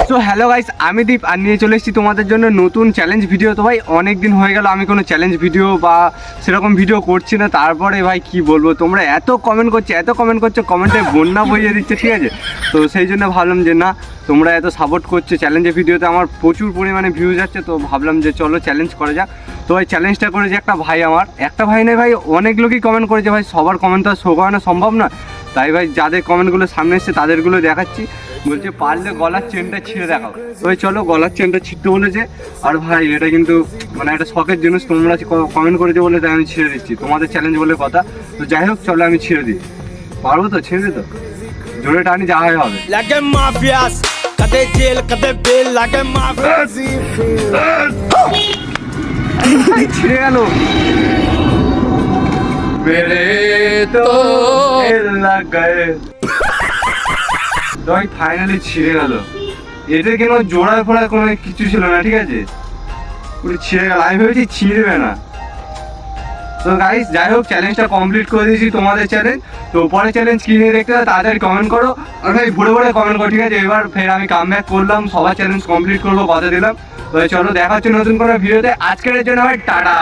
তো hello guys, আমি দীপ আর নিয়ে চলে এসেছি তোমাদের জন্য নতুন চ্যালেঞ্জ ভিডিও। তো ভাই অনেক দিন হয়ে গেল আমি কোনো চ্যালেঞ্জ ভিডিও বা সেরকম ভিডিও করছি না। তারপরে ভাই কি বলবো, তোমরা এত কমেন্ট করছো, কমেন্টে বন্যা বইয়ে দিচ্ছে, ঠিক আছে। তো সেই জন্য ভাবলাম যে না, তোমরা এত সাপোর্ট করছো চ্যালেঞ্জের ভিডিওতে, আমার প্রচুর পরিমাণে ভিউজ যাচ্ছে। তো ভাবলাম যে চলো চ্যালেঞ্জ করা যাক। তো ভাই চ্যালেঞ্জটা করেছে একটা ভাই, আমার একটা ভাই নেই ভাই, অনেক লোকই কমেন্ট করেছে ভাই। সবার কমেন্ট তো আর শো করানো সম্ভব না, তাই ভাই যাদের কমেন্টগুলো সামনে এসছে তাদেরগুলো দেখাচ্ছি। বলছে পারলে গলার চেনটা ছিঁড়ে দেখাও। তো ভাই চলো, গলার চেনটা ছিঁড়তে বলেছে। আর ভাই এটা কিন্তু মানে একটা শখের জিনিস, তোমরা কমেন্ট করেছে বলে তাই আমি ছিঁড়ে দিচ্ছি, তোমাদের চ্যালেঞ্জ বলে কথা। তো যাই হোক চলো আমি ছিঁড়ে দিই। পারবো তো ছিঁড়ে দিতে? জোরে টানি যা হয় হবে। লাগে মাফিয়াস কদে জেল কদে বেল লাগে মাফিয়াস ছিঁড়ে গেল মেরে তো ফাইনালি ছিঁড়ে গেল। এটা কেন জোড়া ফোড়া কোনো কিছু ছিল না, ঠিক আছে, পুরো ছিঁড়ে গেল। আমি ভেবেছি ছিঁড়বে না। তো গাইস যাই হোক, চ্যালেঞ্জটা কমপ্লিট করে দিয়েছি, তোমাদের চ্যালেঞ্জ। তো পরে চ্যালেঞ্জ কি নিয়ে দেখতে হবে তাড়াতাড়ি কমেন্ট করো, আর ভাই ভরে কমেন্ট করো, ঠিক আছে। এবার ফের আমি কাম ব্যাক করলাম, সবার চ্যালেঞ্জ কমপ্লিট করবো, কথা দিলাম। তো চলো দেখা হচ্ছে নতুন কোনো ভিডিওতে। আজকের জন্য ভাই টাটা।